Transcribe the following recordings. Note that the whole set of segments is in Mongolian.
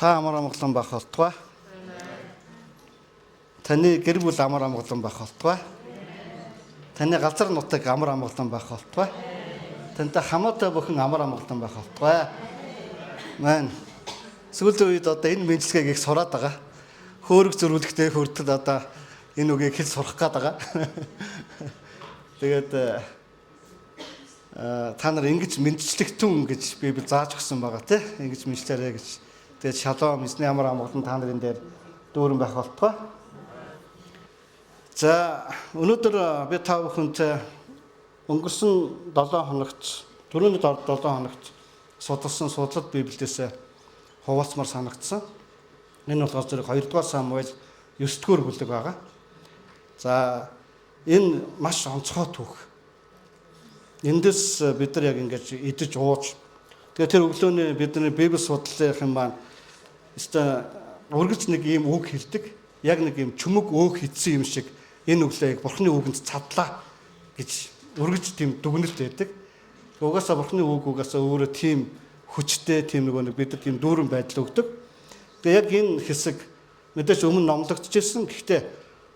Та амар амгалан байх болтугай. Таны гэр бүл амар амгалан байх болтугай. Таны газар нутаг амар амгалан байх болтугай. Тантай хамаатай бүхэн амар амгалан байх болтугай. Мэн. Сүүлийн үед одоо энэ мэдлэгийг их сураад байгаа. Хөөрөг зөрүүлэхтэй хүртэл одоо энэ үгийг хэл сурах гээд байгаа. Тэгээд та нар ингэж мэдчлэгтэн гэж Библи зааж өгсөн байгаа тийм ингэж мэдчлээрэй гэж. Тэгээд шалом эзний амар амгалан та нарын дээр дүүрэн байх болтугай. За өнөөдөр би та бүхэнтэй өнгөрсөн 7 хоногт түрүүний 7 хоногт судалсан судлал Библиэс хуваалцмаар санагдсан. Энэ болохоор зэрэг 2 дугаар Самуэль 9 дугаар бүлэг байгаа. За энэ маш онцгой түүх. Эндээс бид нар яг ингэж идэж ууж тэгээ тэр өглөөний бидний Библи судлалын маань өстой урагч нэг ийм үг хэлдэг. Яг нэг ийм чүмэг өөх хийсэн юм шиг энэ өглөөг Бурхны үгэнд цадлаа гэж урагч тийм дүгнэлт байдаг. Угаасаа Бурхны үг угаасаа өөрөө тийм хүчтэй тийм нэг бид нар тийм дүүрэн байдал өгдөг. Тэгээ яг энэ хэсэг мэдээж өмнө номлогдчихсэн. Гэхдээ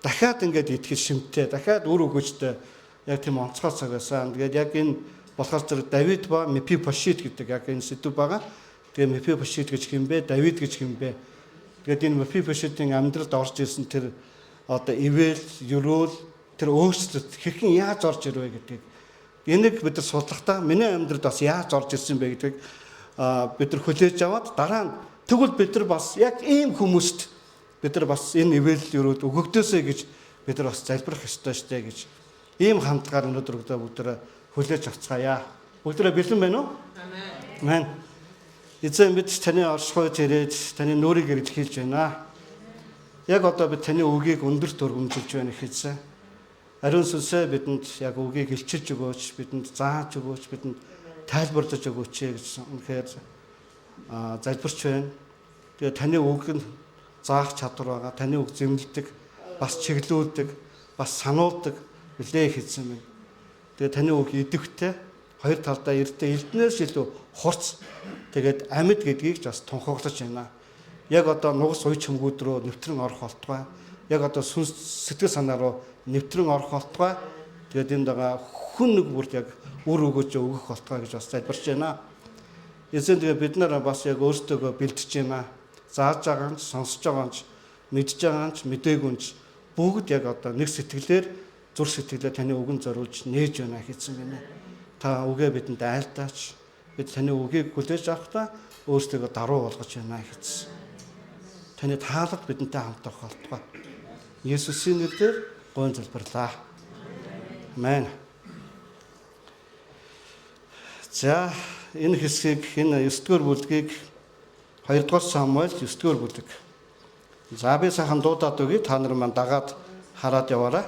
дахиад ингээд итгэл шимтээ, дахиад үр өгөөжтэй яг тийм онцгой цагаасан. Тэгээд яг энэ болохоор зэрэг Давид ба Мефибошет гэдэг яг энэ сэдв байгаа. Тэгээ Мефибошет гэж хэмбэ, Давид гэж хэмбэ. Тэгээд энэ Мефибошетийн амьдралд орж ирсэн тэр одоо ивэл, юрөөл тэр өөрчлөлт хэрхэн яаж орж ирвэ гэдгийг энийг бид нар судлахдаа миний амьдралд бас яаж орж ирсэн бэ гэдгийг бид нар хүлээж аваад дараа нь тэгвэл бид нар бас яг ийм хүмүүст бид нар бас энэ ивэл, юрөөл өгөгдөөсэй гэж бид нар бас залбирах ёстой штэ гэж ийм хандлагаар өнөөдөр бүгдээ хүлээж авцгаая. Бүгдээ бэлэн байна уу? Амен. Эзэн бид таны оршихуйд ирээд таны нүрийг ирж хэлж байна. Яг одоо бид таны үгийг өндөр төрөмжилж байна гэхээсээ ариун сүнсээ бидэнд яг үгийг илчилж өгөөч, бидэнд зааж өгөөч, бидэнд тайлбарлаж өгөөч гэж үнэхээр залбирч байна. Тэгээ таны үг нь заах чадвар байгаа. Таны үг зэмлэдэг, бас чиглүүлдэг, бас сануулдаг билээ хэлсэн байна. Тэгээ таны үг идэвхтэй, хоёр талдаа эртээ элднээс илүү хурц. Тэгээд амьд гэдгийг ч бас тунхаглаж байна. Яг одоо нугас уй чимгүүд рүү нэвтрэн орох болтугай. Яг одоо сүнс сэтгэл санаа руу нэвтрэн орох болтугай. Тэгээд энд байгаа хүн нэг бүрт яг үр өгөөж өгөх болтугай гэж бас залбирч байна. Эзэн тэгээ бид нар бас яг өөрсдөө бэлтэж байна. Зааж байгаа нь, сонсож байгаа нь, мэдж байгаа нь, мдээгүй нь бүгд яг одоо нэг сэтгэлээр зүр сэтгэлээр таны үгэн зориулж нээж байна хийсэн байна. Та үгээ бидэнд айлтаач. Бид таны үгийг хүлээж авахдаа өөрсдөө даруй болгож байна хийсэн. Таны таалал бидэнтэй хамт байх болтугай. Есүсийн нэрээр гойн залбирлаа. Амен. За энэ хэсгийг энэ 9 дугаар бүлгийг 2 дугаар Самуэль 9 дугаар бүлэг. За би сайхан дуудаад өгье. Та нар маань дагаад хараад яваарай.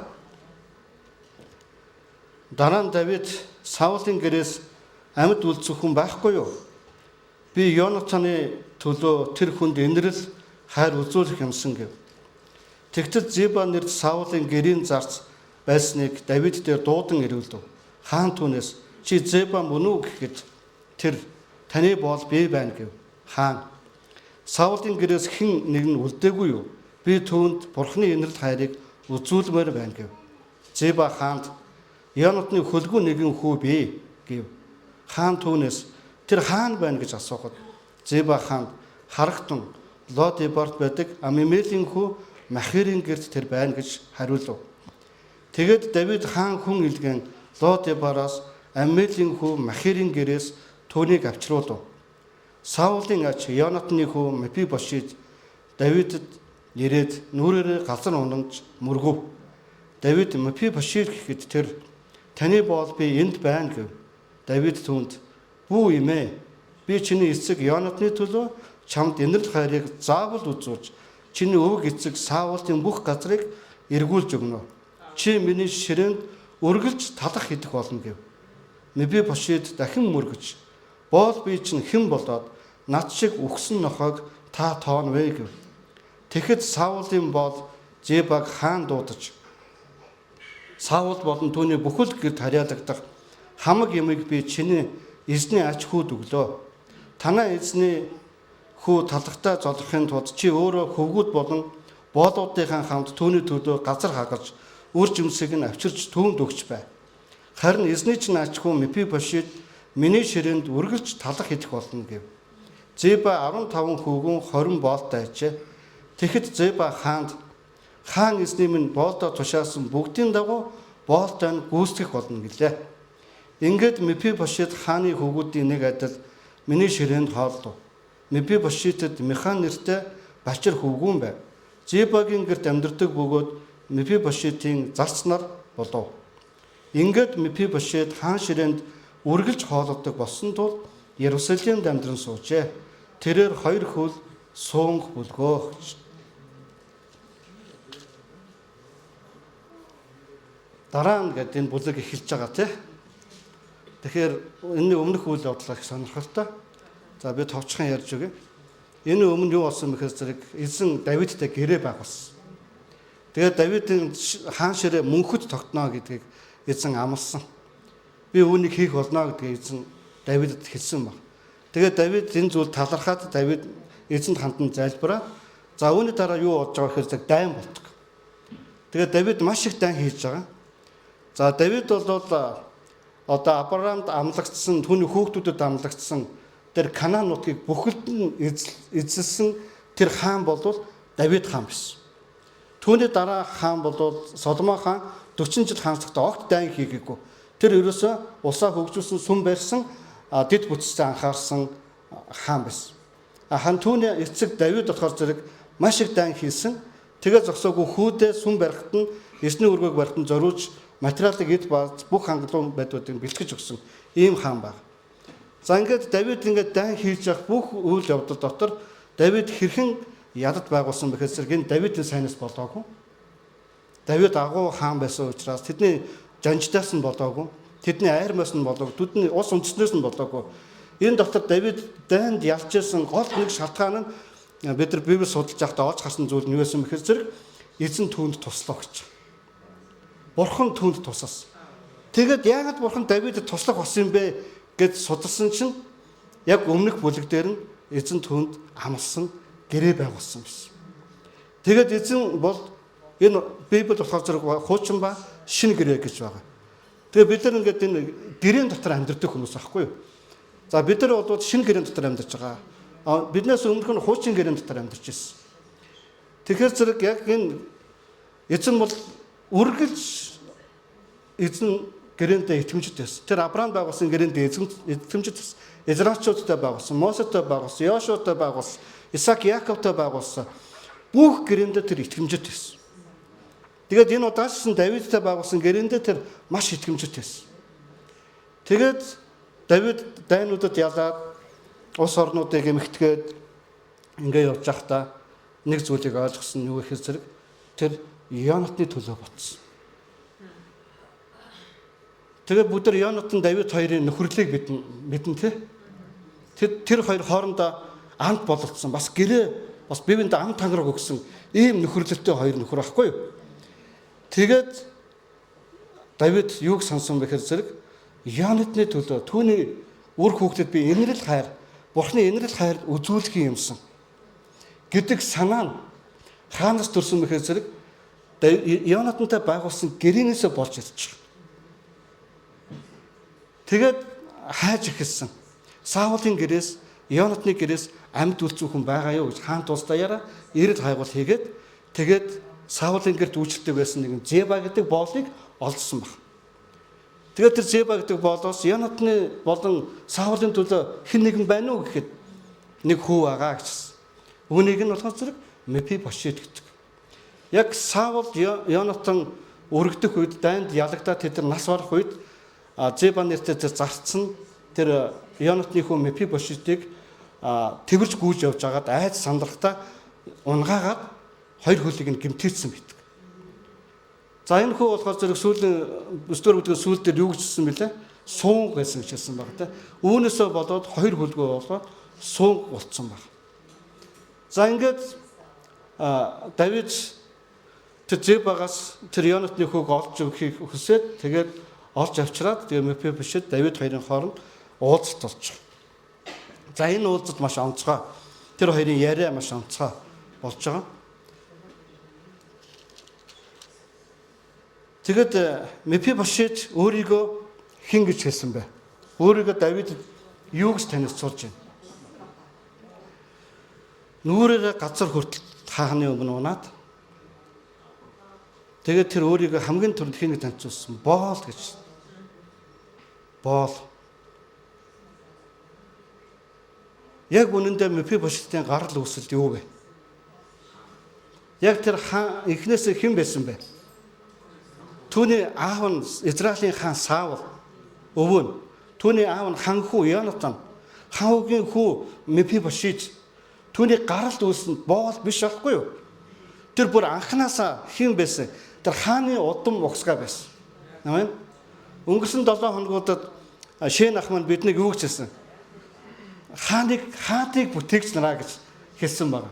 Дараа нь Давид Саулын гэрээс амьд үлдсэх хүн байхгүй юу? Би Йонатаны төлөө тэр хүнд инрэл хайр үзүүлэх юмсан гэв. Тэгтэл Зиба нэрд Саулын гэрийн зарц байсныг Давид дээр дуудан ирүүлдэв. Хаан түүнээс чи Зиба мөн үү гэхэд тэр таны бол би байна гэв. Хаан Саулын гэрээс хэн нэг нь үлдээгүй юу? Би түүнд Бурхны инрэл хайрыг үзүүлмээр байна гэв. Зиба хаанд Йонатны хөлгүй нэгэн хүү бий гэв. Хаан түүнээс тэр хаан байна гэж асуухад Зиба хаанд харагтун Лодебарт байдаг Амимелийн хүү Махирийн гэрт тэр байна гэж хариулв. Тэгээд Давид хаан хүн илгэн Лодебараас Амимелийн хүү Махирийн гэрээс түүнийг авчруулв. Саулын ач Йонатны хүү Мефибошет Давидэд ирээд нүрээрээ галзар унамж мөргөв. Давид Мефибошет гэхэд тэр таны бол би энд байна гэв. Давид түүнд бүү юм ээ. Би чиний эцэг Йонатны төлөө чамд инрэл хайрыг заавал үзүүлж чиний өвөг эцэг Саулын бүх газрыг эргүүлж өгнө. Чи миний ширээнд өргөлж талах идэх болно гэв. Мефибошет дахин мөргөж боол би чинь хэн болоод над шиг үхсэн нохойг та тоон вэ гэв. Тэгэхэд Саулын боол Зибаг хаан дуудаж Саул болон түүний бүхэл гэрд харьяалагдах хамаг ямыг би чиний эзний ач хүүд өглөө. Танаа эзний хүү талхтаа золрохын тулд чи өөрөө хөвгүүд болон боолуудынхаа хамт түүний төлөө газар хагалж үр жимсийг нь авчирч түүнд өгч бай. Харин эзний чинь ач хүү Мефибошет миний ширээнд үргэлж талах идэх болно гэв. Зеба 15 хүүгэн 20 боолтой ажээ. Тэгэхэд Зеба хаан эзний минь боолдоо тушаасан бүгдийн дагуу боолтой нь гүйцэтгэх болно гэлээ. Ингээд Мефибошет хааны хүүгүүдийн нэг адил миний ширээнд хоолдов. Мефибошетэд Михан нэртэй бачир хүүгүүн байв. Зебагийн гэрт амьдардаг бөгөөд Мефибошетийн зарц нар болов. Ингээд Мефибошет хаан ширээнд үргэлж хоолоддог болсон тул Иерусалимд амьдран суужээ. Тэрээр 2 хөл суунг бүлгөө. Дараа нь гэдэг энэ бүлэг эхэлж байгаа тийм. Тэгэхээр энэ өмнөх үйл явдлаа их сонирхолтой. За би товчхон ярьж өгье. Энэ өмнө юу болсон мэхээр зэрэг эзэн Давидтай гэрээ байгуулсан. Тэгээд Давидын хаан ширээ мөнхөд тогтноо гэдгийг эзэн амласан. Би үүнийг хийх болно гэдгийг эзэн Давидд хэлсэн баг. Тэгээд Давид энэ зүйл талархаад Давид эзэнд хандан залбираад за үүний дараа юу болж байгаа гэхээр дайн болдог. Тэгээд Давид маш их дайн хийж байгаа. За Давид бол одоо Авраамд амлагдсан, түүний хүүхдүүдэд амлагдсан тэр Канаан нутгийг бүхэлд нь эзэлсэн тэр хаан бол Давид хаан байсан. Түүний дараа хаан бол Соломон хаан 40 жил хаанчлахдаа огт дайн хийгээгүй. Тэр ерөөсөө улсаа хөгжүүлсэн, сүм барьсан, дэд бүтцтэй анхаарсан хаан байсан. Хан түүний эцэг Давид болохоор зэрэг маш их дайн хийсэн. Тэгээ зогсоогүй хүүдээ сүм барихад нь эсний өргөөг барихад нь зориулж материалыг эд бааз бүх хангалуун байдлуудыг бэлтгэж өгсөн ийм хаан баг. За ингээд Давид ингээд дайн хийж явах бүх үйл явдал дотор Давид хэрхэн ядад байгуулсан бэхээр зэрэг энэ Давидын сайнаас болоогүй. Давид агуу хаан байсан учраас тэдний жанжтаас нь болоогүй. Тэдний айрмаас нь болоогүй. Тэдний ус үндэснээс нь болоогүй. Энэ дотор Давид дайнд ялчсан гол нэг шалтгаан нь бид нар Библийг судалж байхдаа олж харсан зүйл нь юу байсан бэхээр зэрэг эзэн түүнд туслах гэж. Бурхан түүнд тусаас. Тэгэд яагаад бурхан Давидд туслах болсон юм бэ гэж судалсан чинь яг өмнөх бүлэг дээр нь эзэн түүнд амласан гэрээ байгуулсан байсан. Тэгэд эзэн бол энэ Библи болохоор зэрэг хуучин ба шинэ гэрээ гэж байгаа. Тэгээ бид нар ингээд энэ гэрээн дотор амьдардаг хүмүүс аахгүй юу? За бид нар бол шинэ гэрээн дотор амьдарч байгаа. Биднээс өмнөх нь хуучин гэрээн дотор амьдарч байсан. Тэгэхээр зэрэг яг энэ эзэн бол үргэлж эзэн гэрээндээ итгэмжтэй байсан. Тэр Авраам байгуулсан гэрээндээ итгэмжтэй байсан. Израильчуудтай байгуулсан, Мосетой байгуулсан, Йошуатай байгуулсан, Исаак, Яаковтай байгуулсан. Бүх гэрээндээ тэр итгэмжтэй байсан. Тэгээд энэ удаашсан Давидтай байгуулсан гэрээндээ тэр маш итгэмжтэй байсан. Тэгээд Давид дайнуудад ялаад ус орнуудыг эмхтгээд ингээ явж байхдаа нэг зүйлийг ойлгосон нь юу гэхээр зэрэг тэр Йонатны төлөө ботсон. Тэгээд бүгд Йонатан Давид хоёрын нөхөрлөлийг мэдэн тий. Тэр хоёр хоорондоо амт бололцсон. Бас гэрээ бас бивэнд ам тангараг өгсөн ийм нөхөрлөлттэй хоёр нөхөр байхгүй юу? Тэгээд Давид юуг сонсон бэхээр зэрэг Йонатны төлөө түүний үр хүүхдэд би инрэл хайр, Бурхны инрэл хайр үзүүлэх юмсан гэдэг санаа нь хаанаас төрсөн бэхээр зэрэг Йонатантай байгуулсан гэрээнээсээ болж ирж байгаа. Тэгээд хайж эхэлсэн. Саулын гэрээс, Йонатны гэрээс амьд үлцүүхэн байгаа юу гэж хаан тулстаяараа ирэл хайгуул хийгээд тэгээд Саулын гэрт үйлчлдэг байсан нэгэн Зеба гэдэг боолыг олдсон баг. Тэгээд тэр Зеба гэдэг боолоос Йонатны болон Саулын төлөө хэн нэгэн байна уу гэхэд нэг хүү байгаа гэсэн. Үүнийг нь болохоор зэрэг Мефибошет гэдэг. Яг Саул Йонатан өргөдөх үед дайнд ялагдаад тэд нас барах үед Зеба нэртэй тэр зарцсан тэр Йонатны хүү Мефибошетийг тэрж гүйж явж байгаад айц сандрахтаа унгаагаад хоёр хөлийг нь гимтээсэн байдаг. За энэ хүү болохоор зэрэг сүүлийн 9-р бүлгийн сүүл дээр юу гэжсэн бэлээ? Суунг байсан гэж хэлсэн баг тийм. Үүнээсээ болоод хоёр хөлгөө болоод суунг болцсон баг. За ингээд Давид тэр Зебагаас тэр Йонатны хүүг олж өгөхийг хүсээд тэгээд олж авчираад тэгээ Мефибошет Давид хоёрын хооронд уулзалт болж байгаа. За энэ уулзалт маш онцгой. Тэр хоёрын яриа маш онцгой болж байгаа. Тэгэд Мефибошет өөрийгөө хэн гэж хэлсэн бэ? Өөрийгөө Давид юу гэж танилцуулж байна? Нүрээрээ газар хүртэл хааны өмнө унаад. Тэгээд тэр өөрийгөө хамгийн түрүүнд хэн гэж танилцуулсан? Боол гэж. Боол. Яг үнэндээ Мефибошетийн гарал үүсэлт юу вэ? Яг тэр эхнээсээ хэн байсан бэ? Түүний аав нь Израилийн хаан Саул, өвөө нь. Түүний аав нь хан хүү Йонатан, хавгийн хүү Мефибошет. Түүний гаралд үүсэнд Боол биш болохгүй юу? Тэр бүр анханасаа хэн байсан? Тэр хааны удам угсгаа байсан. Амен. Өнгөрсөн 7 хоногудад Шэн ах маань биднийг юу гэж хэлсэн? Хаадыг бүтээгч нараа гэж хэлсэн байна.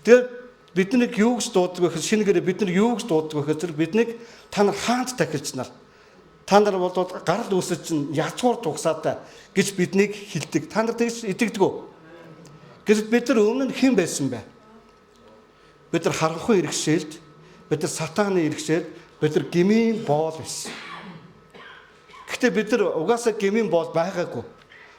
Тэгээд биднийг юу гэж дууддаг вэ гэхээр шинэгээр бид нар юу гэж дууддаг вэ гэхээр биднийг та нар хаанд тахилч нар. Та нар бол гарал үүсэж чинь язгуур тугсаатай гэж биднийг хэлдэг. Та нар тэгж итгэдэг үү? Гэвч бид нар өмнө нь хэн байсан бэ? Бид нар харанхуй иргэшээлд, бид нар сатааны иргэшээлд, бид нар гмийн боол байсан. Гэхдээ бид нар угаасаа гмийн боол байгаагүй.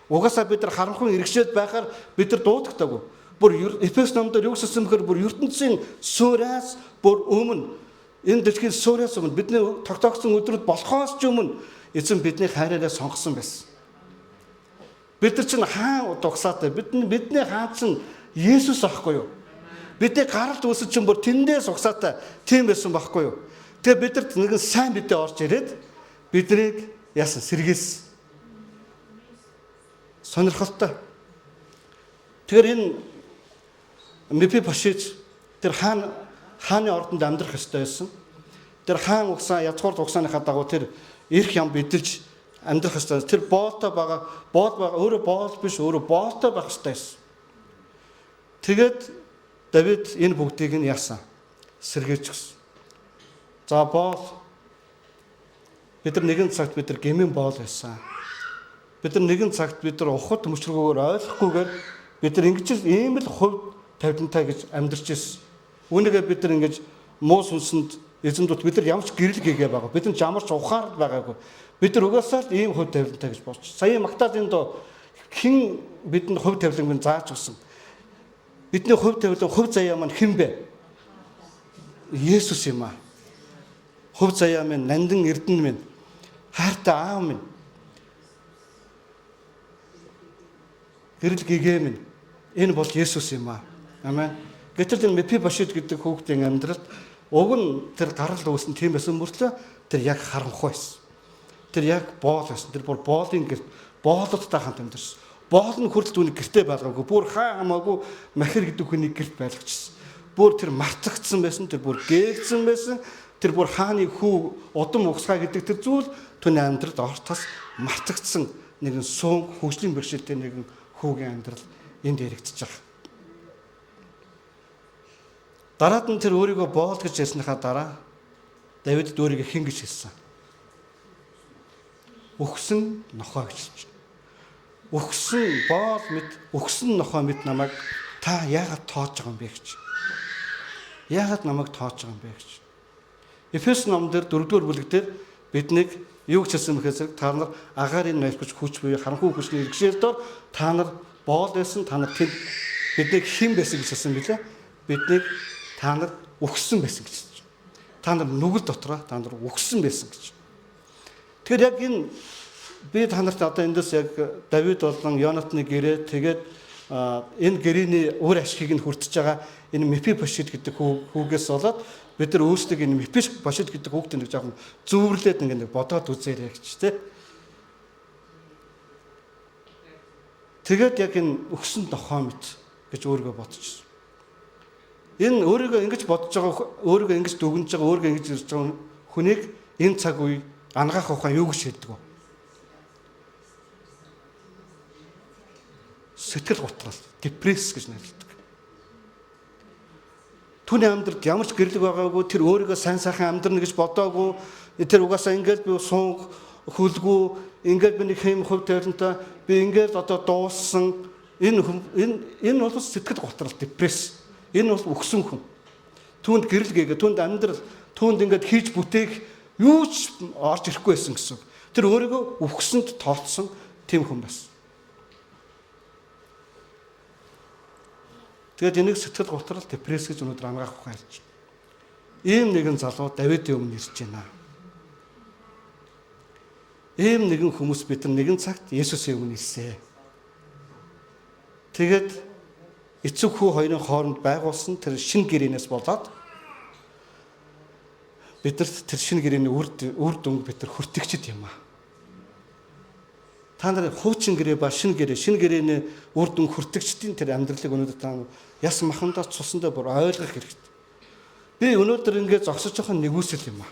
Угаасаа бид нар харанхуй иргэшээлд байхаар бид нар дуудагдаагүй. Бүр Эфес номдор юу гэсэн бэхээр бүр ертөнцийн суурьас бүр өмнө энэ дэлхийн суурьас өмнө бидний тогтоогдсон өдрүүд болохоос ч өмнө эзэн бидний хайраараа сонгосон байсан. Бид нар чинь хаан дугсаатай бидний хаан чинь Есүс ахгүй юу? Бидний гаралд үүсэж чинь бүр тэндээс угсаатай тийм байсан байхгүй юу? Тэгээ бидэрт нэгэн сайн мэдээ орж ирээд биднийг яасан сэргээс сонирхолтой. Тэгэхээр энэ Мефибошет тэр хааны ордонд амьдрах ёстой байсан. Тэр хаан угсаа язгуур угсааныхаа дагуу тэр эрх ям бидэлж амьдрах ёстой. Тэр боолтой байгаа өөрөө боол биш өөрөө боолтой байх ёстой байсан. Тэгээд Давид энэ бүгдийг нь яасан? Сэргээж өгсөн. За боол бид нар нэгэн цагт бид нар гмийн боол байсан. Бид нар нэгэн цагт бид нар ухад мөчргөөр ойлгохгүйгээр бид нар ингэж ийм л хувь тавилантай гэж амьдарч ирсэн. Үүнийгээ бид нар ингэж муу сүнсэнд эзэндүүд бид нар ямарч гэрэл гээгээ байгаа. Бид нар ямарч ухаард байгаагүй. Бид нар угаасаа л ийм хувь тавилантай гэж болж. Сая Магдалины доо хэн бидэнд хувь тавиланг зааж өгсөн. Бидний хувь тавилан хувь заяа маань хэн бэ? Есүс юм аа. Хувь заяа минь, нандин эрдэнэ минь, хайртай аав минь. Гэрэл гээгээ минь. Энэ бол Есүс юм аа. Амен. Гэтэл энэ Мефибошет гэдэг хүүхдийн амьдралд уг нь тэр гарал үүсэн тийм байсан мөртлөө тэр яг харанхуй байсан. Тэр яг боол байсан. Тэр бүр боолын гэрт боолоттой хамт амьдарсан. Боол нь хүртэл түүний гэртээ байлгаагүй. Бүр хаа хамаагүй махир гэдэг хүний гэрт байлгачсан. Бүр тэр мартагдсан байсан. Тэр бүр гээгдсэн байсан. Тэр бүр хааны хүү удам угсгаа гэдэг тэр зүйл түүний амьдралд ортос мартагдсан нэгэн суун хөгжлийн бэрхшээлтэй нэгэн хүүгийн амьдрал энд яригдчихэж байгаа. Дараад нь тэр өөрийгөө боол гэж ярьсныхаа дараа Давид өөрийгөө хэн гэж хэлсэн? Өгсөн нохой гэж хэлж байна. Өгсөн боол мэд, өгсөн нохой мэд намайг та яагаад тоож байгаа юм бэ гэж. Яагаад намайг тоож байгаа юм бэ гэж. Эфес номдэр 4-р бүлэг дээр биднийг юу гэж хэлсэн бэхээр та нар агарын ноёлгож хүч буюу харанхуй хүчний иргэшээлдор та нар боол байсан, та нар тэнд биднийг хэн байсан гэж хэлсэн билээ. Биднийг та нар өгсөн байсан гэж. Та нар нүгэл дотроо та нар өгсөн байсан гэж. Тэгэхээр яг энэ би та нарт одоо эндээс яг Давид болон Йонатаны гэрээ тэгээд энэ гэрээний үр ашгийг нь хүртэж байгаа энэ Мефибошет гэдэг хүүгээс болоод бид нар өөрсдөө энэ Мефибошет гэдэг хүүхдээ нэг жоохон зүүрлээд нэг бодоод үзээрэй гэж тий. Тэгээд яг энэ өгсөн нохой мэт гэж өөрийгөө бодчихсон. Энэ өөрийгөө ингэж бодож байгаа, өөрийгөө ингэж дүгнэж байгаа, өөрийгөө ингэж ирж байгаа хүнийг энэ цаг үе ангаах ухаан юу гэж хэлдэг вэ? Сэтгэл готрол, депресс гэж нэрлэдэг. Түүний амьдралд ямар ч гэрлэг байгаагүй, тэр өөрийгөө сайн сайхан амьдрна гэж бодоогүй, тэр угаасаа ингээд би сунг хөлгүй, ингээд би нэг хэм хөв тавилантай, би ингээд одоо дууссан, Энэ бол сэтгэл готрол, депресс. Энэ бол өгсөн хүн. Түүнд гэрэл гээгээ, түүнд амьдрал, түүнд ингээд хийж бүтээх юу ч орж ирэхгүй байсан гэсэн. Тэр өөрийгөө өвгсөнд тооцсон тийм хүн байсан. Тэгээд энийг сэтгэл готрол, депресс гэж өнөөдөр ангаах ухаалж байна. Ийм нэгэн залуу Давидын өмнө ирж байна. Ийм нэгэн хүмүүс бид нэгэн цагт Есүсийн өмнө ирсэн. Тэгээд эцэг хүү хоёрын хооронд байгуулсан тэр шинэ гэрээнээс болоод бидэрт тэр шинэ гэрээний үр дүнг бид нар хүртэгчд юм аа. Та нар хуучин гэрээ ба шинэ гэрээний үр дүн хүртэгчдийн тэр амьдралыг өнөөдөр та яс махандаа цусандаа бүр ойлгох хэрэгтэй. Би өнөөдөр ингээд зогсож байгаа нэгүсэл юм аа.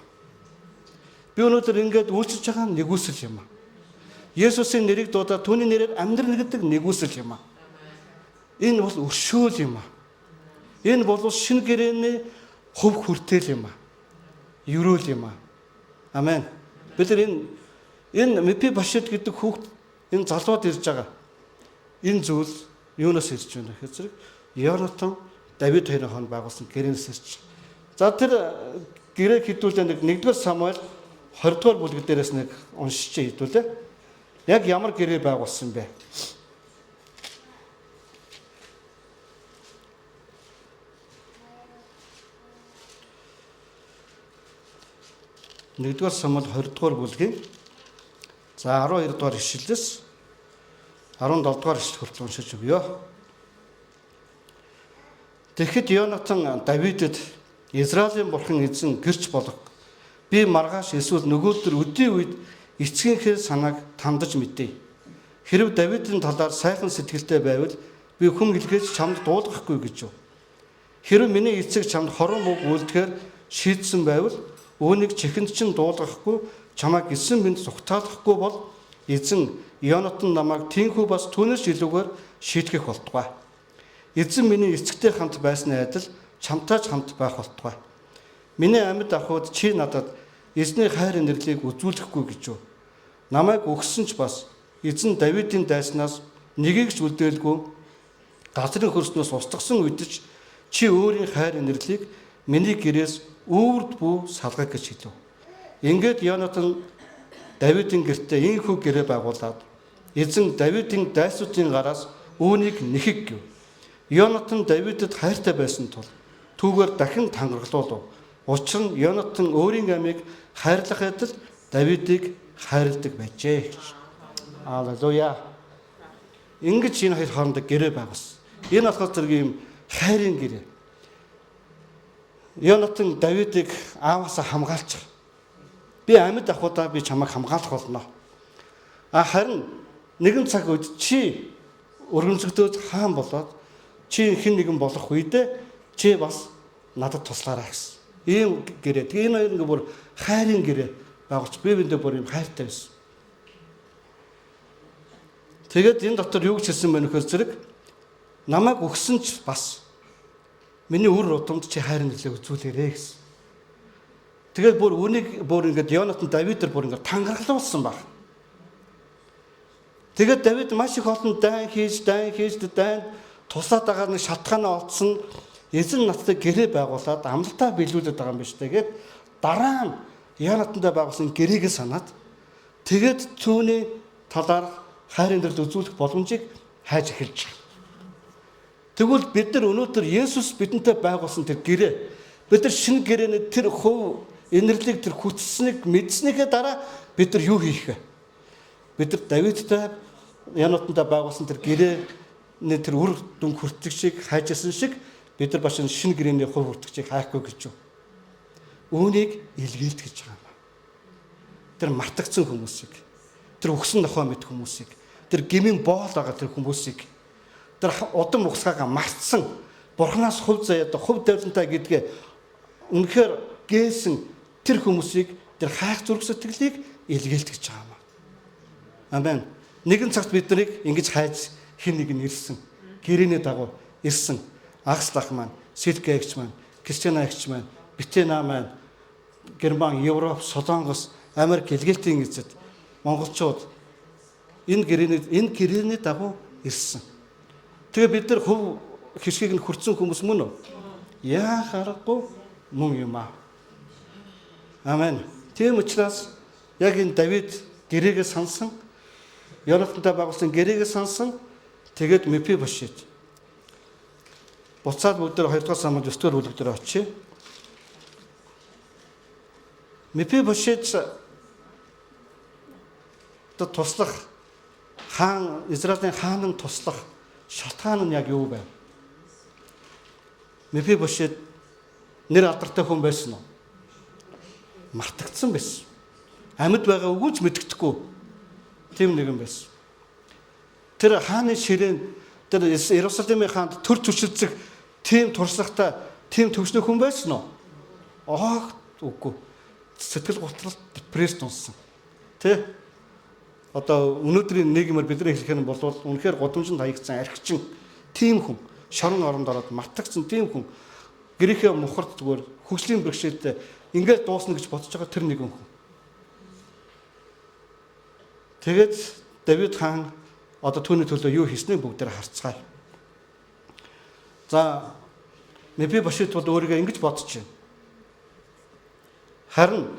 Би өнөөдөр ингээд үйлчилж байгаа нэгүсэл юм аа. Есүсийн нэрийг дуудаад түүний нэрээр амьдрал гэдэг нэгүсэл юм аа. Энэ бол өршөөл юм аа. Энэ бол шинэ гэрээний хөв хүртэл юм аа. Ерөөл юм аа. Амен. Бид нар энэ Мефибошет гэдэг хүүхд энэ залууд ирж байгаа. Энэ зүйл юунаас ирж байна гэхээр зэрэг Йонатан Давид хоёрын хооронд байгуулсан гэрээнээс ирж. За тэр гэрээг хэдүүлээ 1-р Самуэль 20-р бүлэг дээрээс нэг уншиж хэдүүлээ. Яг ямар гэрээ байгуулсан бэ? 1-р Самуэль 20-р бүлгийн за 12-р ишлэлээс 17-р ишлэл хүртэл уншиж өгье. Тэгэхэд Йонатан Давидэд Израилийн бурхан эзэн гэрч болох би маргааш эсвэл нөгөөдөр өдийн үед эцгийнхээ санааг тандаж мэдээ. Хэрв Давидын талаар сайхан сэтгэлтэй байвал би хүм хэлгээж чамд дуулгахгүй гэж юу. Хэрв миний эцэг чамд хорон мөг үлдэхээр шийдсэн байвал үүнийг чихэнд чинь дуулгахгүй чамайг гисэн бинд зүгтаалахгүй бол эзэн Йонатан намайг тийхүү бас түүнээс илүүгээр шийтгэх болтугай. Эзэн миний эцэгтэй хамт байсны адил чамтай ч хамт байх болтугай. Миний амьд ахуйд чи надад эзний хайр инэрлийг үзүүлэхгүй гэж юу. Намайг өгсөн ч бас эзэн Давидын дайснаас нэгийг ч үлдээлгүй газрын хөрснөөс устгасан үедч чи өөрийн хайр инэрлийг миний гэрээс үрд бүү салгах гэж хэлв. Ингээд Йонатан Давидын гэртээ ийхүү гэрээ байгуулад эзэн Давидын дайсуудын гараас үүнийг нэхэг гэв. Йонатан Давидэд хайртай байсан тул түүгээр дахин тангаргалуулв. Учир нь Йонатан өөрийн амийг хайрлах адил Давидыг хайрладаг байжээ. Аллилуйя. Ингэж энэ хоёр хооронд гэрээ байгуулсан. Энэ болохоор зэрэг юм хайрын гэрээ. Йонатан Давидыг ааваасаа хамгаалчих. Би амьд ахудаа би чамайг хамгаалах болно. Харин нэгэн цаг үед чи өргөмжлөгдөөд хаан болоод чи хэн нэгэн болох үедээ чи бас надад туслаарай гэсэн. Ийм гэрээ. Тэгээ энэ хоёр ингээ бүр хайрын гэрээ байгуулж би биндээ бүр юм хайртай байсан. Тэгээд энэ дотор юу гэж хэлсэн бэ нөхөр зэрэг намайг өгсөн ч бас миний үр удамд чи хайр нэрлээ үзүүлээрэй гэсэн. Тэгээд бүр үнийг бүр ингээд Йонатан Давидээр бүр ингээд тангаргалуулсан баг. Тэгээд Давид маш их олон дайн хийж туслаад байгаа нэг шалтгаанаа олдсон. Эзэн надтай гэрээ байгуулад амлалтаа биелүүлээд байгаа юм биш тэгээд дараа нь Йонатандаа байгуулсан гэрээгээ санаад тэгээд түүний талаар хайр инэрл үзүүлэх боломжийг хайж эхэлж байна. Тэгвэл бид нар өнөөдөр Есүс бидэнтэй байгуулсан тэр гэрээ бид нар шинэ гэрээний тэр хөв инэрлийг тэр хүчсэнийг мэдснийхээ дараа бид нар юу хийх вэ? Бид нар Давидтай Йонатандаа байгуулсан тэр гэрээний тэр үр дүн хүртэгчийг хайжсэн шиг бид нар бас шинэ гэрээний хөв хүртэгчийг хайхгүй гэж юу? Үүнийг илгээлт гэж байгаа юм. Тэр мартагдсан хүмүүсийг, тэр өгсөн нохоо мэд хүмүүсийг, тэр гмийн боол байгаа тэр хүмүүсийг, тэр удам ухсгаагаа мартсан, бурхнаас хувь заяад хувь тавилантай гэдгээ үнэхээр гээсэн тэр хүмүүсийг тэр хайх зүрх сэтгэлийг илгээлт гэж байгаа юм. Амен. Нэгэн цагт бид нарыг ингэж хайж хэн нэг нь ирсэн. Гэрээний дагуу ирсэн. Агслах маань, Силкэгч маань, Кристианагч маань, Битена маань, Герман, Европ, Солонгос, Америк илгээлтийн эзэд монголчууд энэ гэрээний дагуу ирсэн. Тэгээ бид нар хөв хэсгийг нь хүртсэн хүмүүс мөн үү? Яа харахгүй мөн юм аа. Амен. Тийм учраас яг энэ Давид гэрээгээ сансан, Йонатантай байгуулсан гэрээгээ сансан, тэгээд Мефибошет. Буцаад бүгд 2 дугаар Самуэль 9 дугаар бүлэг дээр очие. Мефибошет туслах хаан, Израилийн хаанын туслах шалтгаан нь яг юу вэ? Мефибошет нэр алдартай хүн байсан уу? Мартагдсан байсан. Амьд байгаа үгүйч мэддэхгүй. Тийм нэгэн байсан. Тэр хааны ширээн тэр Иерусалимын хаанд төр төшөлцөх тийм туршлагатай, тийм төвшний хүн байсан уу? Үгүй. Сэтгэл готрол депресс тунсан. Тэ? Одоо өнөөдрийн нийгмээр бидний хэлэх юм бол үнэхээр годамжинд хаягдсан архичин тийм хүн, шорон оронд ороод мартагдсан тийм хүн, гэрийнхээ мухард зүгээр хөгжлийн бэрхшээлтэй ингээд дуусна гэж бодож байгаа тэр нэгэн хүн. Тэгээд Давид хаан одоо түүний төлөө юу хийснээ бүгдээр харцгаая. За Мефибошет бол өөрийгөө ингэж бодож байна. Харин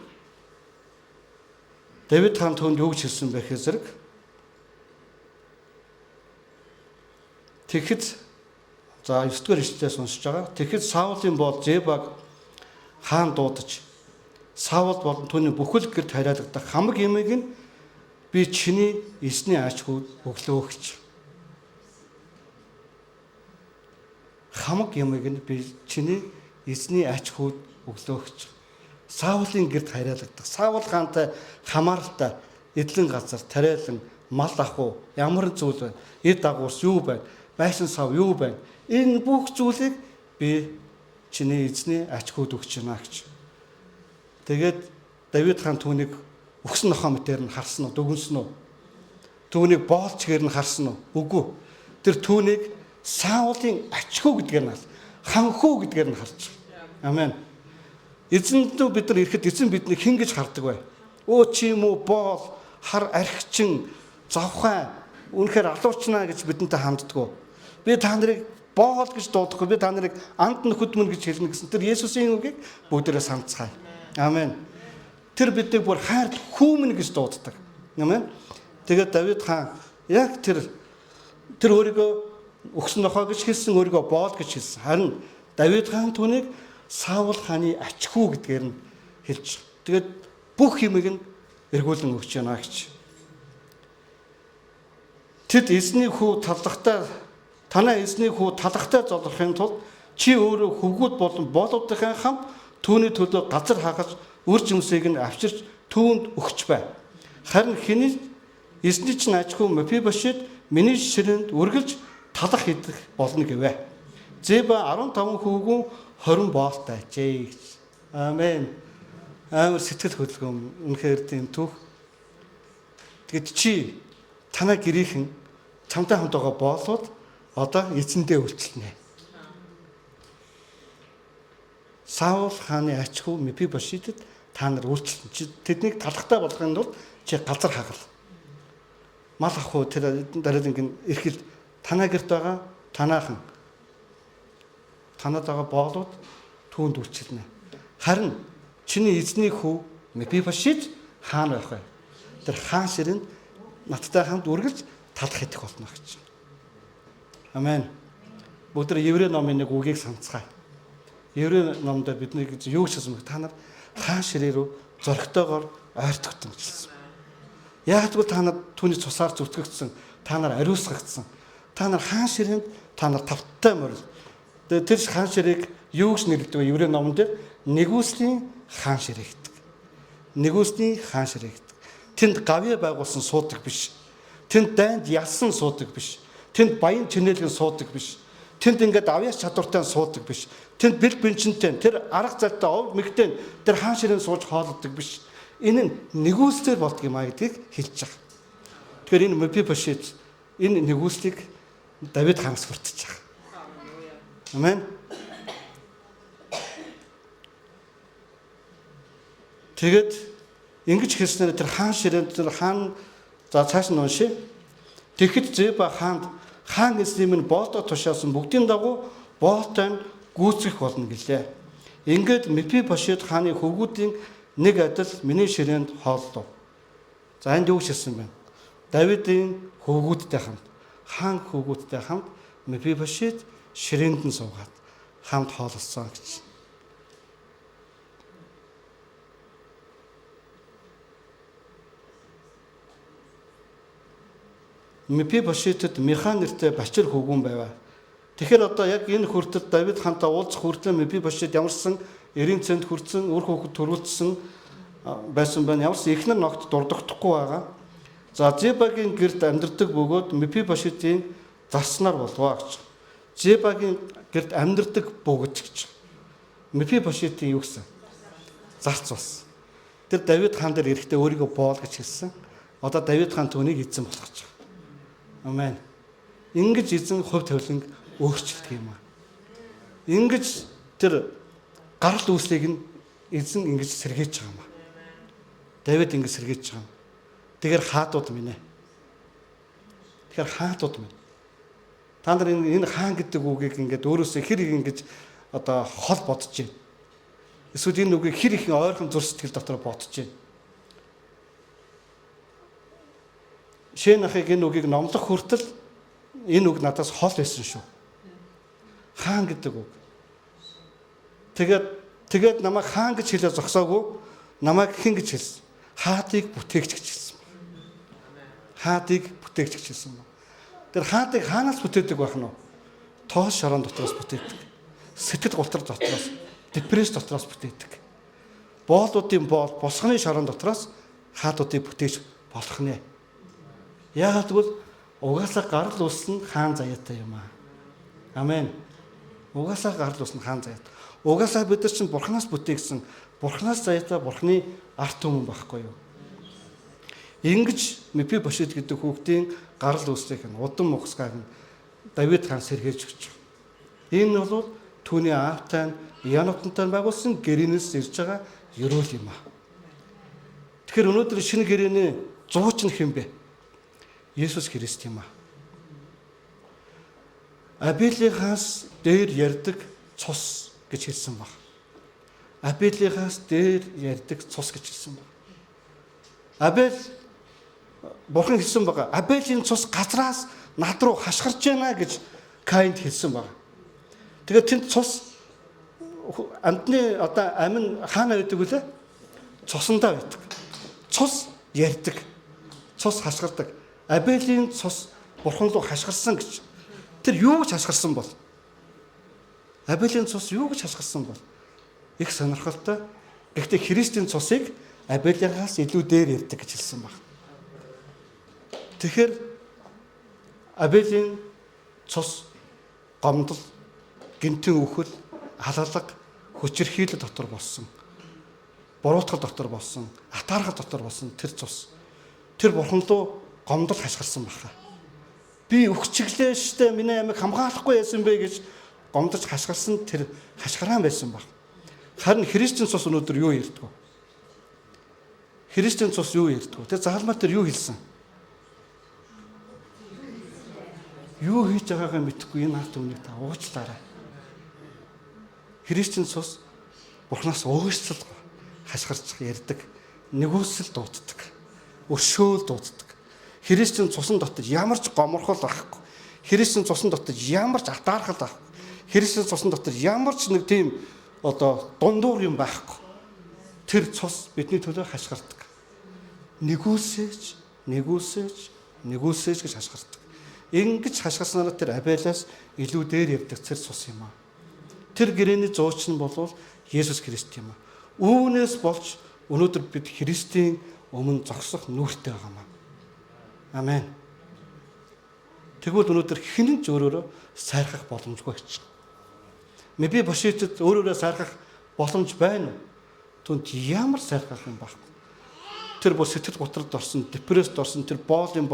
Давид хаан түүнд юу гэж хэлсэн бэ гэхээр зэрэг тэгэхэд за 9-р эшлэлээ сонсож байгаа. Тэгэхэд Саулын бол Зебаг хаан дуудаж Саул болон түүний бүхэл гэрд хараалагдах хамаг ямыг нь би чиний эсний аачгүй өглөө өгч. Хамаг ямыг нь би чиний эзний аачгүй өглөө өгч. Саулын гэрд хараалагдах. Саул хаантай хамааралтай эдлэн газар тариалан мал ахуй ямар зүйл байна? Эд дагуурс юу байна? Байшин сав юу байна? Энэ бүх зүйлийг би чиний эзний аачгүйд өгч байна гэж. Тэгээд Давид хаан түүнийг өгсөн нохоо мэтээр нь харсан уу? Дүгнсэн үү? Түүнийг боолчгээр нь харсан уу? Үгүй. Тэр түүнийг Саулын аачгүй гэдгээр нь ханхуу гэдгээр нь харж. Амен. Эзэнд бид нар ирэхэд эзэн биднийг хэн гэж хардаг вэ? Өө чи юм уу боол, хар архичин, завхай, үнэхээр алуучнаа гэж бидэнтэй ханддаг. Би та нарыг боол гэж дуудахгүй, би та нарыг анд нөхөд мөн гэж хэлнэ гэсэн тэр Есүсийн үгийг бүгдээрээ санацгаая. Амен. Тэр биднийг бүр хайр хүүмэн гэж дууддаг. Амен. Тэгээд Давид хаан яг тэр өөрийгөө өгсөн нохоо гэж хэлсэн, өөрийгөө боол гэж хэлсэн. Харин Давид хаан түүнийг Саул хааны ачхүү гэдгээр нь хэлж. Тэгээд бүх юмыг нь эргүүлэн өгч яана гэж. Тэд эзний хүү талхтай танаа эзний хүү талхтай золрохын тулд чи өөрөө хөвгүүд болон боолуудынхаа хамт түүний төлөө газар хаагаж үр жимсийг нь авчирч түүнд өгч бай. Харин хэний эзний чинь ачхүү Мефибошет миний ширээнд үргэлж талах идэх болно гэвэ. Зеба 15 хүүгэн 20 боолтой ажээ гэж. Амен. Амар сэтгэл хөдлөм үнэхээр тийм түүх. Тэгэд чи танаа гэрийнхэн чамтай хамт байгаа боолууд одоо эзэндээ үйлчлэнэ. Саул хааны ачхүү Мефибошетэд та нар үйлчлэн. Чи тэднийг талхтай болгохын тулд чи газар хагал. Мал ахуй тэр дараад ингэн ирэхэд танаа гэрт байгаа танаахан танаад байгаа боолууд түүнд үйлчлэнэ. Харин чиний эзний хүү Мефибошет хаана байх вэ? Тэр хаан ширэнд надтай хамт үргэлж талах идэх болно гэж. Амен. Бүгд Еврей номын нэг үгийг санацгаая. Еврей номдод бидний юу гэж хэлсэн бэ? Та нар хаан ширээ рүү зоригтойгоор ойртогдсон гэж хэлсэн. Яг тэгвэл та нар түүний цусаар зүтгэгдсэн, та нар ариусгагдсан. Та нар хаан ширээнд та нар тавттай морил. Тэр хаан ширээг юу гэж нэрлэдэг вэ? Еврей номон дээр нэгүслийн хаан ширээ гэдэг. Нэгүслийн хаан ширээ гэдэг. Тэнд гавья байгуулсан суудаг биш. Тэнд дайнд ялсан суудаг биш. Тэнд баян чинээлгэн суудаг биш. Тэнд ингээд авьяас чадвартай суудаг биш. Тэнд бэлг бэнчинтэй, тэр арга залтай ов мэгтэй тэр хаан ширээнд сууж хооллдог биш. Энэ нь нэгүслэр болдго юм а гэдгийг хэлж байгаа. Тэгэхээр энэ Мефибошет энэ нэгүслийг Давид хаанаас хүртэж байгаа. Амен. Тэгэд ингэж хэлснээр тэр хаан ширээнд тэр хаан за цааш нь уншия. Тэгэхэд Зеба хаанд хаан эзний минь боолдоо тушаасан бүгдийн дагуу боолтой нь гүйцэх болно гэлээ. Ингээд Мефибошет хааны хөвгүүдийн нэг адил миний ширээнд хооллов. За энд юу хэлсэн бэ? Давидын хөвгүүдтэй хамт, хаан хөвгүүдтэй хамт Мефибошет ширээнд нь суугаад хамт хооллосон гэж. Мефибошетэд Миха нэртэй бачир хөвгүүн байваа. Тэгэхээр одоо яг энэ хүртэл Давид хаантай уулзах хүртэл Мефибошет ямарсан эрийн цэнд хүрсэн, үр хөвгөд төрүүлсэн байсан байна. Ямарсан ихнэр ногт дурддахгүй байгаа. За Зебагийн гэрд амьдардаг бөгөөд Мефибошетийн зарснаар болваа гэж. Зебагийн гэрд амьдардаг бөгөөд гэж. Мефибошетийн юу гэсэн? Зарц болсон. Тэр Давид хаан дээр эрэхтэй өөрийгөө боол гэж хэлсэн. Одоо Давид хаан түүнийг эзэн болгож байгаа. Амен. Ингэж эзэн хувь тавиланг өөрчилдөг юм аа. Ингэж тэр гарал үүслийг нь эзэн ингэж сэргээж байгаа юм аа. Давид ингэж сэргээж байгаа юм. Тэгэхээр хаадууд минь ээ. Тэгэхээр хаадууд минь. Та нар энэ хаан гэдэг үгийг ингээд өөрөөсөө хэр их ингэж одоо хол бодож байна. Эсвэл энэ үгийг хэр их ойрхон зүр сэтгэл дотор бодож байна. Шэнахыг энэ үгийг номлох хүртэл энэ үг надаас хол байсан шүү. Хаан гэдэг үг. Тэгээд намайг хаан гэж хэлээ зогсоогүй, намайг хэн гэж хэлсэн? Хаадыг бүтээгч гэж хэлсэн. Хаадыг бүтээгч гэж хэлсэн. Тэр хаадыг хаанаас бүтээдэг байх нь вэ? Тоос шорон дотроос бүтээдэг. Сэтгэл гутрал дотроос, депресс дотроос бүтээдэг. Боолуудын боол, босгоны шорон дотроос хаадуудыг бүтээж болох нэ. Яагаад гэвэл угаасаа гарал үүснэ хаан заяатай юм аа. Амен. Угаасаа гарал үүснэ хаан заяатай. Угаасаа бид нар чинь Бурханаас бүтээгсэн, Бурханаас заяатай Бурханы арт түмэн байхгүй юу? Ингэж Мефибошет гэдэг хүүхдийн гарал үүслийг нь удам ухсгааг нь Давид хаан сэргээж өгч. Энэ бол түүний аавтай нь Янотантай байгуулсан гэрээнээс ирж байгаа ерөөл юм аа. Тэгэхээр өнөөдөр шинэ гэрээний зууч нь хэн бэ? Есүс Христ юм аа. Абелийнхаас дээр ярддаг цус гэж хэлсэн баг. Абелийнхаас дээр ярддаг цус гэж хэлсэн баг. Абел Бурхан хэлсэн баг. Абелийн цус газраас над руу хашгирч байна гэж Каинд хэлсэн баг. Тэгээд тэнд цус амтны одоо амин хаана байдаг вүлээ? Цусандаа байдаг. Цус ярддаг. Цус хашгирдаг. Абелийн цус Бурхан руу хашгирсан гэж. Тэр юу гэж хашгирсан бол? Абелийн цус юу гэж хашгирсан бол? Их сонирхолтой. Гэхдээ Христийн цусыг Абелийнхаас илүү дээр ярддаг гэж хэлсэн баг. Тэгэхээр Абелийн цус гомдол, гинтэн үхэл, халалга, хүчирхийлэл дотор болсон. Буруутгал дотор болсон, атаархал дотор болсон тэр цус. Тэр Бурхан руу гомдол хашгирсан баха. Би өгчглээ штэ миний амиг хамгаалахгүй яасан бэ гэж гомдож хашгирсан тэр хашгираан байсан баг. Харин Христийн цус өнөөдөр юу ярьдаг вэ? Христийн цус юу ярьдаг вэ? Тэр заалмаар тэр юу хэлсэн? Юу хийж байгаагаа мэдэхгүй энэ арт өмнөд та уучлаарай. Христийн цус Бурханаас өөрсдөө хашгирч ярьдаг, нэгүсэл дууддаг, өршөөл дууддаг. Христийн цусан дотор ямар ч гоморхол байхгүй. Христийн цусан дотор ямар ч атаархал байхгүй. Христийн цусан дотор ямар ч нэг тийм одоо дундуур юм байхгүй. Тэр цус бидний төлөө хашгирдаг. Нэгүсэж гэж хашгирдаг. Ингэж хашгирснараа тэр Абелаас илүү дээр явдаг тэр цус юм аа. Тэр гэрээний зууч нь бол Есүс Христ юм аа. Үүнээс болж өнөөдөр бид Христийн өмнө зогсох нүртэй байгаа юм аа. Амен. Тэгвэл өнөөдөр хэн ч өөрөөрөө сайрхах боломжгүй гэж. Мефибошетэд өөрөөрөө сайрхах боломж байна уу? Түүнд ямар сайрхах юм бэ? Тэр бүр сэтгэл готролд орсон, депресд орсон, тэр боолын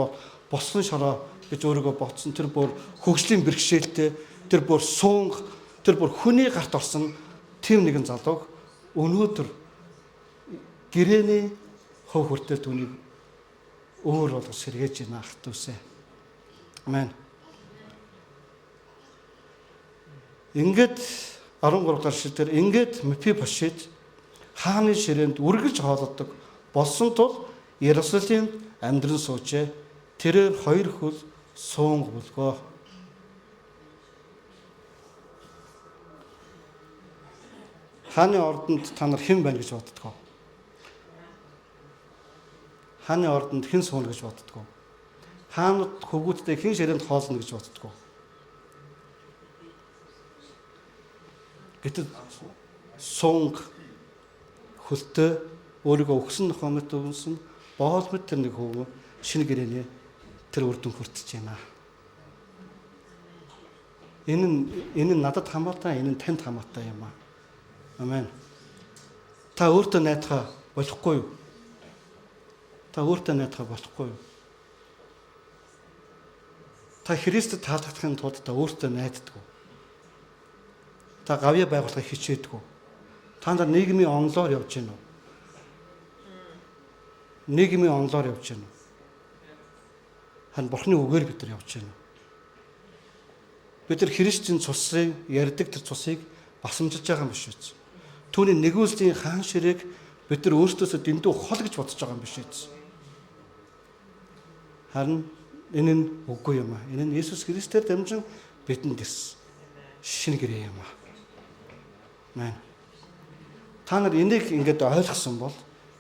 босгон шороо гэж өөрийгөө ботсон, тэр бүр хөгжлийн бэрхшээлтэй, тэр бүр суунх, тэр бүр хүний гарт орсон тийм нэгэн залууг өнөөдөр гэрээний хов хүртэл түүнийг өөр болгож сэргээж байна ах дүүсээ. Амен. Ингээд 13 дахь шилдээр ингээд Мефибошет хааны ширээнд үргэлж хоолоддог болсон тул Иерусалимд амьдран суужээ. Тэрээр 2 хөл суунг бүлгөө. Хааны ордонд та нар хэн байна гэж боддгоо? Хааны ордонд хэн сууна гэж боддгоо? Хаанууд хөвгүүдтэй хэн ширээнд хоолно гэж боддгоо? Гэтэл суунг хөлтөө өөрийгөө өгсөн нохомт өвсөн боолмот тэр нэг хөвгөө шинэ гэрээний тэр үр дүн хүртэж байна. Энэ нь надад хамаатай, энэ нь танд хамаатай юм аа. Амен. Та өөртөө найдахаа болохгүй юу? Та өөртөө найдахаа болохгүй юу? Та Христэд таалагдахын тулд та өөртөө найддаг. Та гавья байгуулахыг хичээдэг. Та нар нийгмийн онлоор явж гэнэ үү? Нийгмийн онлоор явж гэнэ үү? Харин Бурхны үгээр бид нар явж гэнэ. Бид нар Христийн цусыг ярьдаг тэр цусыг басамжилж байгаа юм биш үү? Түүний нэгүүлслийн хаан ширээг бид нар өөрсдөөсөө дэндүү хол гэж бодож байгаа юм биш үү? Харин энэ нь үгүй юм аа. Энэ нь Иесус Христээр дамжин бидэнд ирсэн шинэ гэрээ юм аа. Амен. Та нар энийг ингээд ойлгосон бол,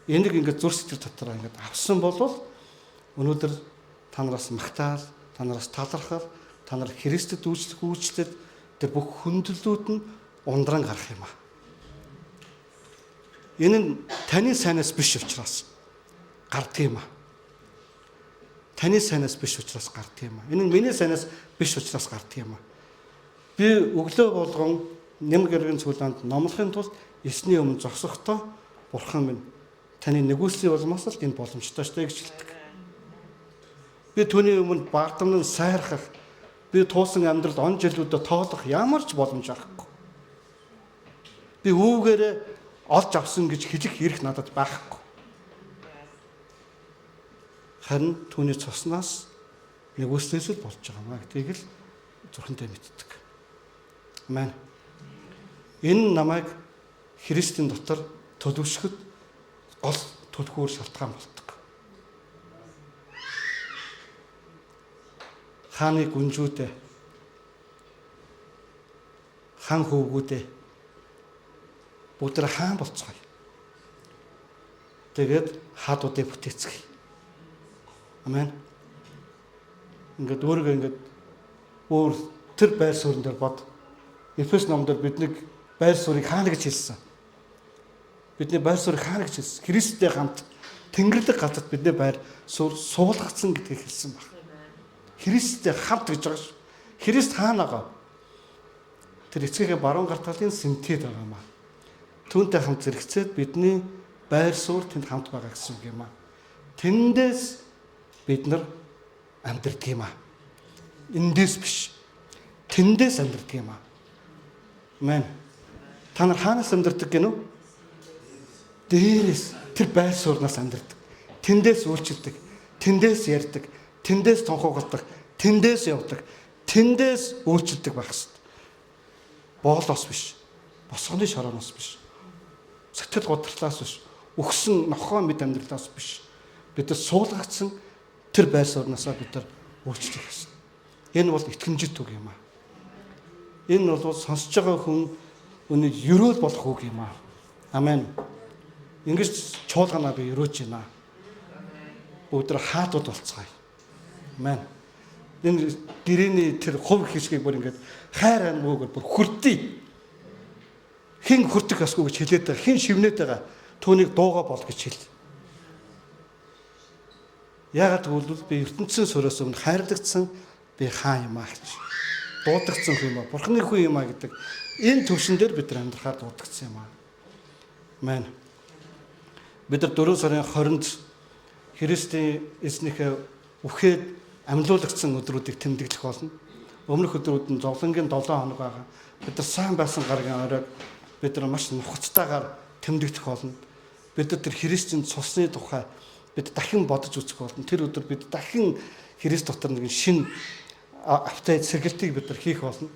энийг ингээд зүрх сэтгэл дотроо ингээд авсан бол өнөөдөр та нараас магтаал, та нараас талархал, та нар Христэд үйлчлээд тэр бүх хүндлэлүүд нь ундран гарах юм аа. Энэ нь таны сайнаас биш учраас гарддаг юм аа. Таны сайнаас биш учраас гарддаг юм аа. Энэ нь миний сайнаас биш учраас гарддаг юм аа. Би өглөө болгон нэмэг эргэн цүлээнд номлохын тулд эсний өмнө зогсохдоо Бурхан минь таны нэгүслийн улмаас л энэ боломжтой штэ гэж хэлдэг. Би түүний өмнө бардамнан сайрхах, би туусан амьдралд он жилүүдэд тоолох ямар ч боломж авахгүй. Би үүгээрээ олж авсан гэж хэлэх эрх надад байхгүй. Харин түүний цуснаас нэгүслээс л болж байгаа маа гэдгийг л зүрхэндээ мэддэг. Амен. Энэ намайг Христийн дотор төлөвшөхөд гол төлхөөр шалтгаан болдог. Хааны гүнжүүдээ, хаан хөвгүүдээ бүгд хаан болцгоё. Тэгээд хаадуудыг бүтээцгээе. Амен. Ингээд өөрийгөө ингээд өөр тэр байр суурин дээр бод. Эфес номдор биднийг байр суурийг хаана гэж хэлсэн. Бидний байр суурийг хаана гэж хэлсэн. Христтэй хамт Тэнгэрлэг газарт бидний байр суурь суулгацсан гэдгийг хэлсэн баг. Христтэй хамт гэж байгаа шүү. Христ хаана байгаа? Тэр эцгийнхээ баруун гар талын сэнтээд байгаа юм аа. Түүнтэй хамт зэрэгцээд бидний байр суурь тэнд хамт байгаа гэсэн үг юм аа. Тэндээс бид нар амьдардаг юм аа. Эндээс биш. Тэндээс амьдардаг юм аа. Амен. Та нар хаанаас амьдардаг гэнэ үү? Дээрээс тэр байр суурнаас амьдардаг. Тэндээс үйлчилдэг. Тэндээс ярьдаг. Тэндээс тунхаглах. Тэндээс явдаг. Тэндээс үйлчилдэг байх ёстой. Боолоос биш. Босгоны шорооноос биш. Сэтгэл готролоос биш. Өгсөн нохоо мэд амьдралаас биш. Бид нар суулгацсан тэр байр суурнаасаа бид нар үйлчлэх ёстой. Энэ бол итгэмжит үг юм аа. Энэ бол сонсож байгаа хүн өнөө ерөөл болох үг юм аа. Амен. Ингэж чуулганаа би ерөөж байна. Бүгд хаадууд болцгоё. Амен. Энэ гэрээний тэр хувь хэсгийг бүр ингэж хайр анмуугаар бүр хүртээ. Хин хүртэх асгүй гэж хэлээд байгаа. Хин шивнээд байгаа. Түүнийг дууга бол гэж хэл. Яагаад гэвэл би ертөнцийн сураас өмнө хайрлагдсан би хаан юм аа гэж. Дуудагдсан хүн юм аа. Бурхны хүн юм аа гэдэг энэ төвшин дээр бид нар амьдрахаар дуудагдсан юм аа. Амен. Бид нар 4 сарын 20-нд Христийн эзнийхээ үхээд амьлуулагдсан өдрүүдийг тэмдэглэх болно. Өмнөх өдрүүд нь зовлонгийн 7 хоног байгаа. Бид нар сайн байсан гаргийн оройг бид нар маш нухацтайгаар тэмдэглэх болно. Бид нар тэр Христийн цусны тухай бид дахин бодож үзэх болно. Тэр өдөр бид дахин Христ дотор нэгэн шин автаа сэргэлтийг бид нар хийх болно.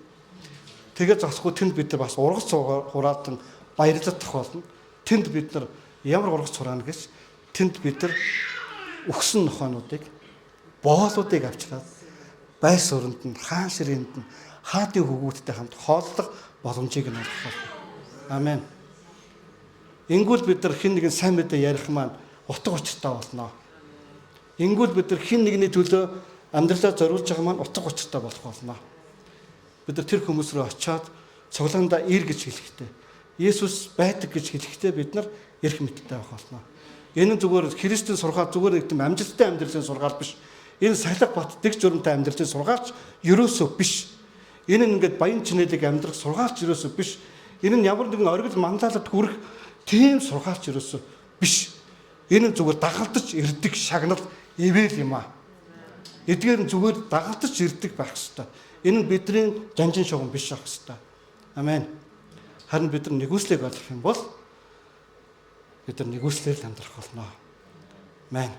тэгээд зогсохгүй тэнд бид нар бас ургац хураадан баярлах болно. Тэнд бид нар ямар ургац хураана гэж тэнд бид нар өгсөн нохоонуудыг боолуудыг авчираад байс өрөнд нь хаан ширээнд нь хаадын хөвгүүдтэй хамт хооллох боломжийг нь олгох болно. Амен. Ингүүл бид нар хэн нэгэн сайн мэдээ ярих маань утга учиртай болно. Ингүүл бид нар хэн нэгний төлөө амьдралаа зориулж байгаа маань утга учиртай болох болно. Бид нар тэр хүмүүс рүү очиод цуглаандаа ир гэж хэлэхдээ, Есүс байдаг гэж хэлэхдээ бид нар эрх мэдтэй байх болно. Энэ нь зүгээр Христийн сургаал зүгээр нэг тийм амжилттай амьдралын сургаал биш. Энэ салхи бат дэг журамтай амьдралын сургаалч ерөөсөө биш. Энэ нь ингээд баян чинэлэг амьдрах сургаалч ерөөсөө биш. Энэ нь ямар нэгэн оргил манлайлалд хүрэх тийм сургаалч ерөөсөө биш. Энэ нь зүгээр дагалдаж ирдэг шагнал ивэл юм аа. Эдгээр нь зүгээр дагалдаж ирдэг байх ёстой. Энэ нь бидний жанжин шугам биш байх ёстой. Амен. Харин бид нар нэгүслийг олох юм бол бид нар нэгүслээр амьдрах болно. Амен.